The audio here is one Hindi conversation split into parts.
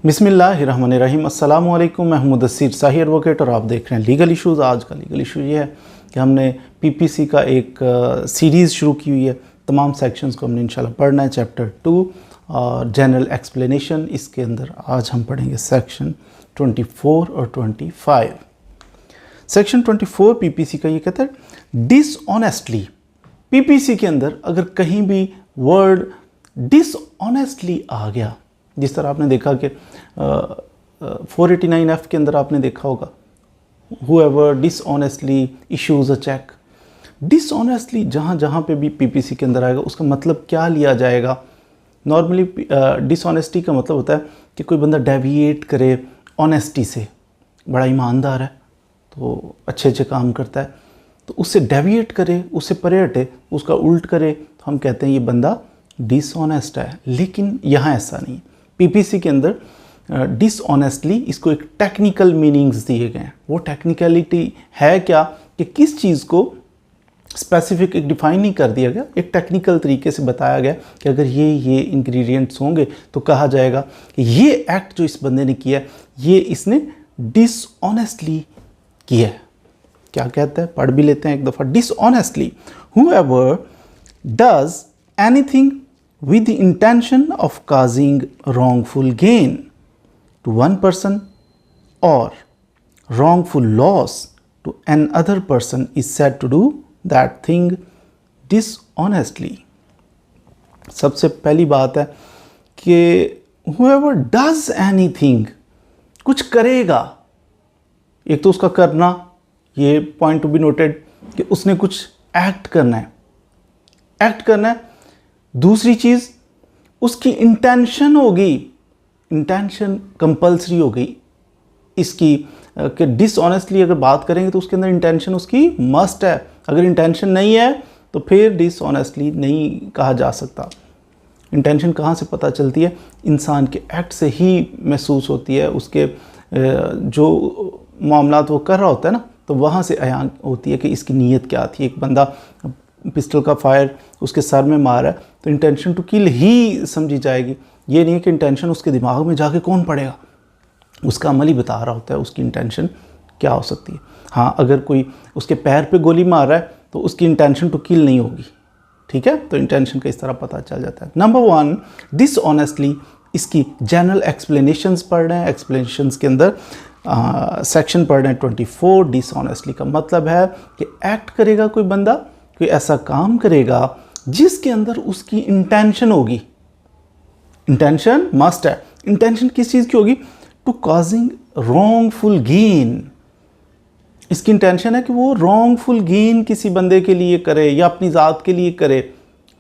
बिस्मिल्लाहिर्रहमानिर्रहीम। अस्सलामु अलैकुम। मैं मुदस्सिर शाही एडवोकेट और आप देख रहे हैं लीगल इश्यूज़। आज का लीगल इशू ये है कि हमने पीपीसी का एक सीरीज़ शुरू की हुई है। तमाम सेक्शंस को हमने इंशाल्लाह पढ़ना है। चैप्टर 2 और जनरल एक्सप्लेनेशन, इसके अंदर आज हम पढ़ेंगे सेक्शन 24 और 25। सेक्शन 24 पीपीसी का ये कहता है डिसऑनेस्टली। पीपीसी के अंदर अगर कहीं भी वर्ड डिसऑनेस्टली आ गया, जिस तरह आपने देखा कि 489F के अंदर आपने देखा होगा whoever dishonestly issues a check। Dishonestly जहाँ जहाँ पे भी पीपीसी के अंदर आएगा उसका मतलब क्या लिया जाएगा। नॉर्मली डिसऑनेस्टी का मतलब होता है कि कोई बंदा डेविएट करे ऑनेस्टी से, बड़ा ईमानदार है तो अच्छे अच्छे काम करता है, तो उससे डेविएट करे, उससे परे हटे, उसका उल्ट करे, तो हम कहते हैं ये बंदा डिसऑनेस्ट है। लेकिन यहाँ ऐसा नहीं। पीपीसी के अंदर डिसऑनेस्टली इसको एक टेक्निकल मीनिंग्स दिए गए हैं। वो टेक्निकलिटी है क्या कि किस चीज़ को स्पेसिफिक एक डिफाइन नहीं कर दिया गया, एक टेक्निकल तरीके से बताया गया कि अगर ये इंग्रेडिएंट्स होंगे तो कहा जाएगा कि ये एक्ट जो इस बंदे ने किया ये इसने डिसऑनेस्टली किया है। क्या कहता है, पढ़ भी लेते हैं एक दफ़ा। Dishonestly whoever does anything with the intention of causing wrongful gain to one person or wrongful loss to another person is said to do that thing dishonestly। सबसे पहली बात है कि whoever does anything, कुछ करेगा। एक तो उसका करना, ये पॉइंट टू बी नोटेड कि उसने कुछ एक्ट करना है, एक्ट करना है। दूसरी चीज़ उसकी इंटेंशन होगी, इंटेंशन कंपल्सरी हो गई इसकी कि डिसऑनेस्टली अगर बात करेंगे तो उसके अंदर इंटेंशन उसकी मस्ट है। अगर इंटेंशन नहीं है तो फिर डिसऑनेस्टली नहीं कहा जा सकता। इंटेंशन कहाँ से पता चलती है? इंसान के एक्ट से ही महसूस होती है। उसके जो मामलात वो कर रहा होता है ना, तो वहाँ से अयान होती है कि इसकी नीयत क्या थी। एक बंदा पिस्टल का फायर उसके सर में मारा है तो इंटेंशन टू किल ही समझी जाएगी। ये नहीं है कि इंटेंशन उसके दिमाग में जाके कौन पड़ेगा, उसका अमल ही बता रहा होता है उसकी इंटेंशन क्या हो सकती है। हाँ, अगर कोई उसके पैर पे गोली मार रहा है तो उसकी इंटेंशन टू किल नहीं होगी, ठीक है। तो इंटेंशन का इस तरह पता चल जाता है। नंबर 1 डिसऑनेस्टली, इसकी जनरल एक्सप्लेनेशंस पढ़ रहे हैं। एक्सप्लेनेशंस के अंदर सेक्शन पढ़ रहे हैं 24। डिसऑनेस्टली का मतलब है कि एक्ट करेगा कोई बंदा, कोई ऐसा काम करेगा जिसके अंदर उसकी इंटेंशन होगी। इंटेंशन मस्ट है। इंटेंशन किस चीज़ की होगी? To causing wrongful gain. इसकी इंटेंशन है कि वो रॉन्गफुल गेन किसी बंदे के लिए करे या अपनी ज़ात के लिए करे,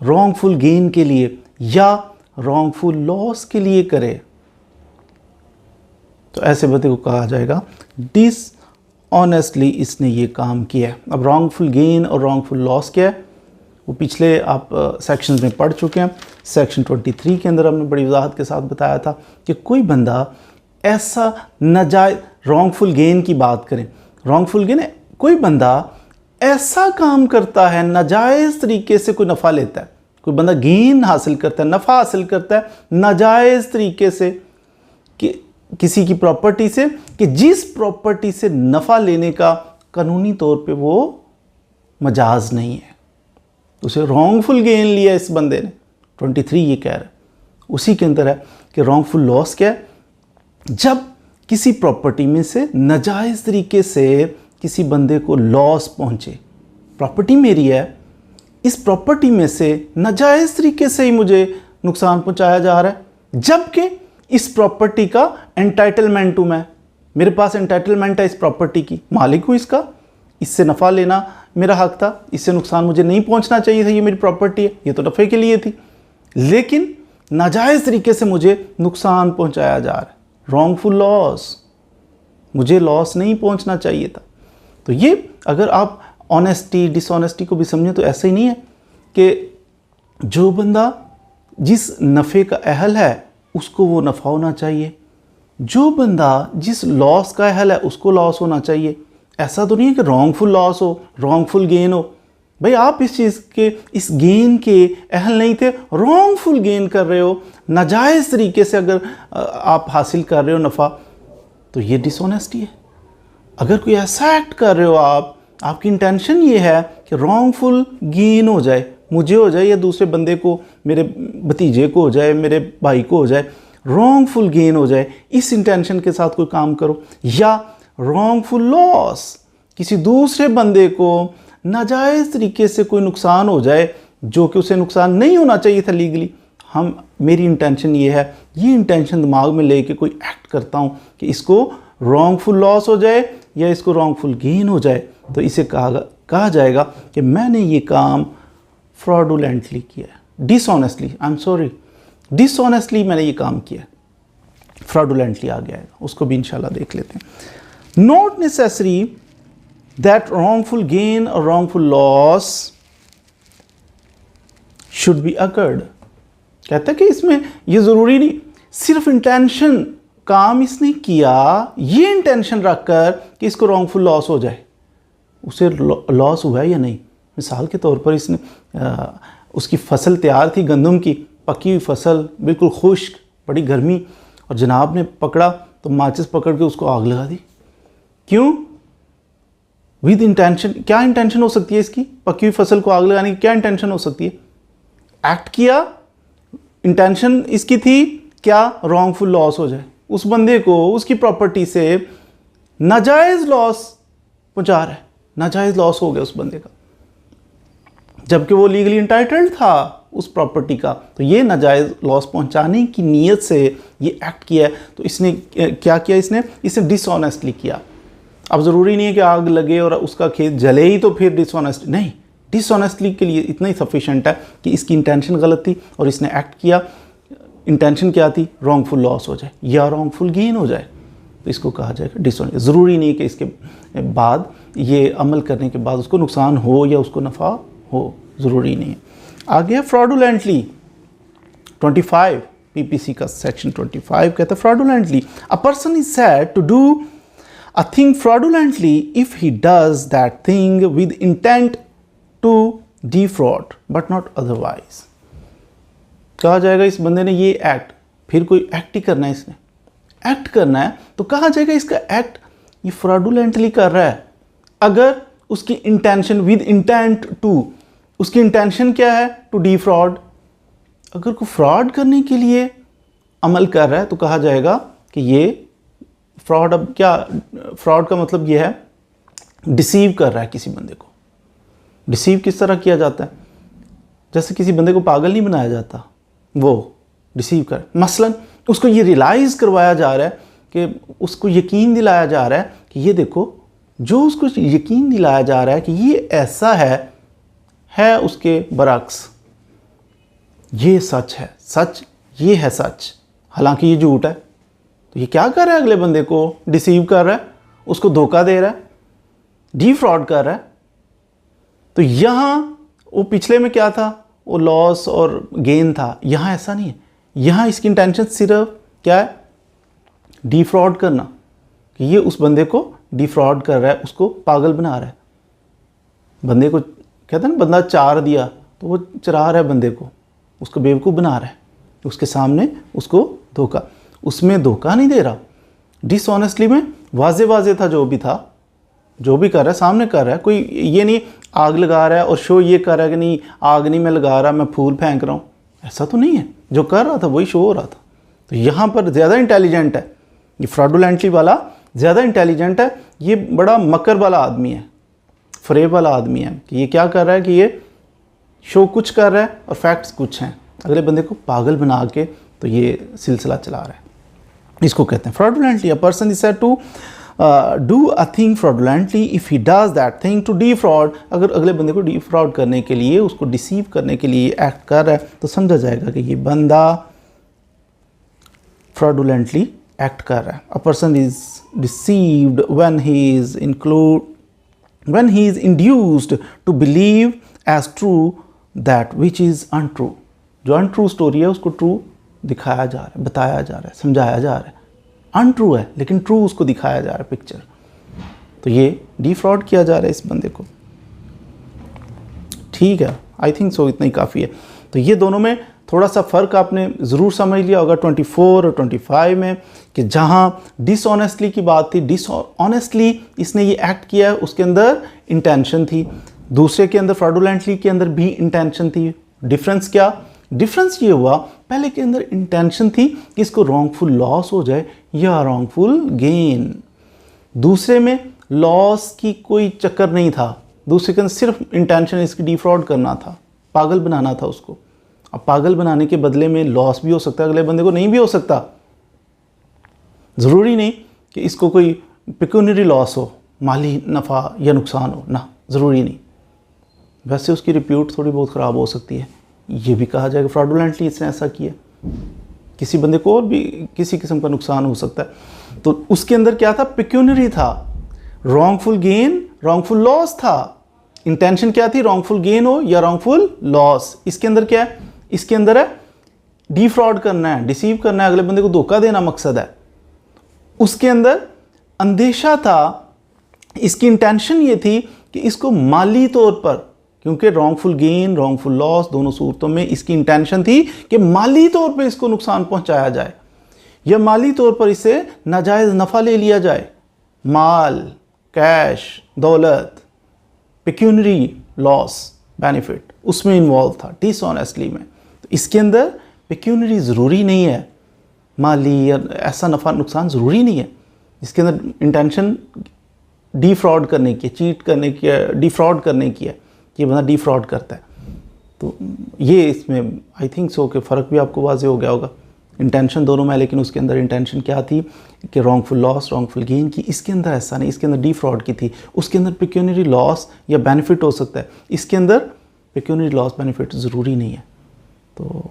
रॉन्गफुल गेन के लिए या रॉन्गफुल लॉस के लिए करे, तो ऐसे बंदे को कहा जाएगा डिसऑनेस्टली इसने ये काम किया है। अब रॉन्गफुल गेन और रॉन्गफुल लॉस क्या है वो पिछले आप सेक्शंस में पढ़ चुके हैं। सेक्शन 23 के अंदर हमने बड़ी वजाहत के साथ बताया था कि कोई बंदा ऐसा नाजायज़, रॉन्गफुल गेन की बात करें, रॉन्गफुल गेन है कोई बंदा ऐसा काम करता है, नाजायज़ तरीके से कोई नफ़ा लेता है, कोई बंदा गेन हासिल करता है, नफ़ा हासिल करता है नाजायज़ तरीके से कि किसी की प्रॉपर्टी से, कि जिस प्रॉपर्टी से नफ़ा लेने का कानूनी तौर पे वो मजाज नहीं है, उसे रॉन्गफुल गेन लिया इस बंदे ने। 23 ये कह रहा है। उसी के अंदर है कि रॉन्गफुल लॉस क्या है? जब किसी प्रॉपर्टी में से नाजायज़ तरीके से किसी बंदे को लॉस पहुंचे। प्रॉपर्टी मेरी है, इस प्रॉपर्टी में से नाजायज़ तरीके से ही मुझे नुकसान पहुंचाया जा रहा है, जबकि इस प्रॉपर्टी का एंटाइटलमेंट हूँ मैं, मेरे पास एंटाइटलमेंट है इस प्रॉपर्टी की, मालिक हूँ इसका, इससे नफ़ा लेना मेरा हक था, इससे नुकसान मुझे नहीं पहुंचना चाहिए था, ये मेरी प्रॉपर्टी है, ये तो नफ़े के लिए थी, लेकिन नाजायज़ तरीके से मुझे नुकसान पहुंचाया जा रहा है, रॉन्गफुल लॉस, मुझे लॉस नहीं पहुंचना चाहिए था। तो ये अगर आप ऑनेस्टी डिसऑनेस्टी को भी समझें तो ऐसा ही नहीं है कि जो बंदा जिस नफ़े का अहल है उसको वो नफ़ा होना चाहिए, जो बंदा जिस लॉस का अहल है उसको लॉस होना चाहिए। ऐसा तो नहीं है कि रॉन्गफुल लॉस हो, रॉन्गफुल गेन हो। भाई आप इस चीज़ के, इस गेन के अहल नहीं थे, रॉन्गफुल गेन कर रहे हो, नाजायज़ तरीके से अगर आप हासिल कर रहे हो नफ़ा, तो ये डिसऑनेस्टी है। अगर कोई ऐसा एक्ट कर रहे हो आप, आपकी इंटेंशन ये है कि रॉन्गफुल गेन हो जाए, मुझे हो जाए या दूसरे बंदे को, मेरे भतीजे को हो जाए, मेरे भाई को हो जाए, रॉन्गफुल गेन हो जाए, इस इंटेंशन के साथ कोई काम करो, या रॉन्गफुल लॉस, किसी दूसरे बंदे को नाजायज़ तरीके से कोई नुकसान हो जाए जो कि उसे नुकसान नहीं होना चाहिए था लीगली, मेरी इंटेंशन ये है, ये इंटेंशन दिमाग में लेके कोई एक्ट करता हूँ कि इसको रॉन्गफुल लॉस हो जाए या इसको रॉन्गफुल गेन हो जाए, तो इसे कहा जाएगा कि मैंने ये काम फ्रॉडुलेंटली किया है, dishonestly, I am sorry, dishonestly मैंने ये काम किया, फ्रॉडुलेंटली आ गया, उसको भी इंशाल्लाह देख लेते हैं। Not necessary that wrongful gain और wrongful loss should be accrued. कहता है कि इसमें ये ज़रूरी नहीं, सिर्फ इंटेंशन, काम इसने किया ये इंटेंशन रखकर कि इसको रॉन्गफुल लॉस हो जाए, उसे लॉस हुआ है या नहीं। मिसाल के तौर पर इसने उसकी फसल तैयार थी, गंदम की पकी हुई फसल, बिल्कुल खुश्क, बड़ी गर्मी, और जनाब ने पकड़ा तो माचिस पकड़ के उसको आग लगा दी। क्यों? With intention. क्या इंटेंशन हो सकती है इसकी? पकी हुई फसल को आग लगाने की क्या इंटेंशन हो सकती है? एक्ट किया, इंटेंशन इसकी थी क्या? रॉन्गफुल लॉस हो जाए, उस बंदे को उसकी प्रॉपर्टी से नाजायज़ लॉस पहुंचा रहा है, नाजायज़ लॉस हो गया उस बंदे का, जबकि वो लीगली इंटाइटल्ड था उस प्रॉपर्टी का। तो ये नाजायज़ लॉस पहुंचाने की नीयत से ये एक्ट किया है। तो इसने क्या किया? इसने डिसऑनेस्टली किया। अब ज़रूरी नहीं है कि आग लगे और उसका खेत जले ही तो फिर डिसऑनेस्ट नहीं, डिसऑनेस्टली के लिए इतना ही सफिशेंट है कि इसकी इंटेंशन गलत थी और इसने एक्ट किया। इंटेंशन क्या थी? रॉन्गफुल लॉस हो जाए या रॉन्गफुल गेन हो जाए, तो इसको कहा जाएगा डिसऑनेस्ट। ज़रूरी नहीं है कि इसके बाद, ये अमल करने के बाद उसको नुकसान हो या उसको नफ़ा हो, ज़रूरी नहीं है। आगे फ्रॉडुलेंटली 25 पीपीसी का सेक्शन 25 कहता है fraudulently a person is said to do a thing fraudulently if he does that thing with intent to defraud but not otherwise. कहा जाएगा इस बंदे ने ये एक्ट, फिर कोई एक्ट ही करना है, इसने एक्ट करना है, तो कहा जाएगा इसका एक्ट ये फ्रॉडुलेंटली कर रहा है अगर उसकी इंटेंशन विद इंटेंट टू, उसकी इंटेंशन क्या है? To defraud. अगर कोई फ्रॉड करने के लिए अमल कर रहा है तो कहा जाएगा कि ये फ्रॉड। अब क्या फ्रॉड का मतलब ये है? डिसीव कर रहा है किसी बंदे को। डिसीव किस तरह किया जाता है? जैसे किसी बंदे को पागल नहीं बनाया जाता, वो डिसीव कर, मसलन उसको ये रियलाइज़ करवाया जा रहा है कि उसको यकीन दिलाया जा रहा है कि ये देखो, जो उसको यकीन दिलाया जा रहा है कि ये ऐसा है उसके बरक्स, ये सच है, सच ये है सच, हालांकि ये झूठ है। तो ये क्या कर रहा है? अगले बंदे को डिसीव कर रहा है, उसको धोखा दे रहा है, डिफ्रॉड कर रहा है। तो यहाँ वो पिछले में क्या था? वो लॉस और गेन था। यहाँ ऐसा नहीं है, यहाँ इसकी इंटेंशन सिर्फ क्या है? डिफ्रॉड करना, कि ये उस बंदे को डिफ्रॉड कर रहा है, उसको पागल बना रहा है। बंदे को कहते हैं ना, बंदा चार दिया तो वो चरा रहा है बंदे को, उसको बेवकूफ़ बना रहा है, उसके सामने उसको धोखा, उसमें धोखा नहीं दे रहा। डिसऑनेस्टली में वाजे वाजे था, जो भी था, जो भी कर रहा है सामने कर रहा है। कोई ये नहीं आग लगा रहा है और शो ये कर रहा है कि नहीं आग नहीं मैं लगा रहा, मैं फूल फेंक रहा हूँ, ऐसा तो नहीं है। जो कर रहा था वही शो हो रहा था। तो यहाँ पर ज़्यादा इंटेलिजेंट है ये फ्रॉडुलेंटली वाला, ज़्यादा इंटेलिजेंट है, ये बड़ा मकर वाला आदमी है, फरेब वाला आदमी है कि ये क्या कर रहा है कि ये शो कुछ कर रहा है और फैक्ट्स कुछ हैं, अगले बंदे को पागल बना के तो ये सिलसिला चला रहा है। इसको कहते हैं fraudulently. A person is said to do a thing fraudulently if he does that thing to defraud. अगर अगले बंदे को डिफ्रॉड करने के लिए, उसको डिसीव करने के लिए एक्ट कर रहा है तो समझा जाएगा कि ये बंदा फ्रॉडुलेंटली एक्ट कर रहा है। A person is deceived when he is induced to believe as true that which is untrue. जो अनट्रू स्टोरी है उसको ट्रू दिखाया जा रहा है, बताया जा रहा है, समझाया जा रहा है। अनट्रू है लेकिन ट्रू उसको दिखाया जा रहा है पिक्चर। तो ये डिफ्रॉड किया जा रहा है इस बंदे को। ठीक है, आई थिंक सो इतना ही काफ़ी है। तो ये दोनों में थोड़ा सा फ़र्क आपने ज़रूर समझ लिया होगा 24 और 25 में, कि जहाँ डिसऑनेस्टली की बात थी, डिसऑनेस्टली इसने ये एक्ट किया है, उसके अंदर इंटेंशन थी। दूसरे के अंदर फ्रॉडुलेंटली के अंदर भी इंटेंशन थी। डिफरेंस क्या? डिफरेंस ये हुआ, पहले के अंदर इंटेंशन थी कि इसको रॉन्गफुल लॉस हो जाए या रॉन्गफुल गेन। दूसरे में लॉस की कोई चक्कर नहीं था, दूसरे के अंदर सिर्फ इंटेंशन इसकी डिफ्रॉड करना था, पागल बनाना था उसको। अब पागल बनाने के बदले में लॉस भी हो सकता है, अगले बंदे को नहीं भी हो सकता। ज़रूरी नहीं कि इसको कोई पिक्यूनरी लॉस हो, माली नफ़ा या नुकसान हो ना, ज़रूरी नहीं। वैसे उसकी रिप्यूट थोड़ी बहुत ख़राब हो सकती है, ये भी कहा जाएगा फ्रॉडुलेंटली इसने ऐसा किया, किसी बंदे को और भी किसी किस्म का नुकसान हो सकता है। तो उसके अंदर क्या था? पिक्यूनरी था। रॉन्गफुल गेन, रॉन्गफुल लॉस था। इंटेंशन क्या थी? रॉन्गफुल गेन हो या रॉन्गफुल लॉस। इसके अंदर क्या है? इसके अंदर है डिफ्रॉड करना है, डिसीव करना है, अगले बंदे को धोखा देना मकसद है। उसके अंदर अंदेशा था, इसकी इंटेंशन ये थी कि इसको माली तौर पर, क्योंकि रॉन्गफुल गेन, रॉन्गफुल लॉस दोनों सूरतों में इसकी इंटेंशन थी कि माली तौर पर इसको नुकसान पहुंचाया जाए या माली तौर पर इससे नाजायज़ नफ़ा ले लिया जाए। माल, कैश, दौलत, पिक्यूनरी लॉस, बेनिफिट उसमें इन्वॉल्व था डिसऑनेस्टली में। तो इसके अंदर पिक्यूनरी ज़रूरी नहीं है, माली या ऐसा नफ़ा नुकसान ज़रूरी नहीं है। इसके अंदर इंटेंशन डिफ्रॉड करने की, चीट करने की, डिफ्रॉड करने की है, कि बंदा डिफ्रॉड करता है। तो ये इसमें आई थिंक सो कि फ़र्क भी आपको वाज़ेह हो गया होगा। इंटेंशन दोनों में है, लेकिन उसके अंदर इंटेंशन क्या थी कि रॉन्गफुल लॉस, रॉन्गफुल गेन की। इसके अंदर ऐसा नहीं, इसके अंदर डिफ्रॉड की थी। उसके अंदर पिक्यूनरी लॉस या बेनिफिट हो सकता है, इसके अंदर पिक्यूनरी लॉस बेनिफिट ज़रूरी नहीं है। तो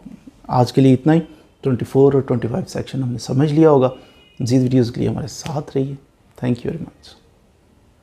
आज के लिए इतना ही। 24 और 25 सेक्शन हमने समझ लिया होगा। मज़ीद वीडियोज़ के लिए हमारे साथ रहिए। Thank you very much.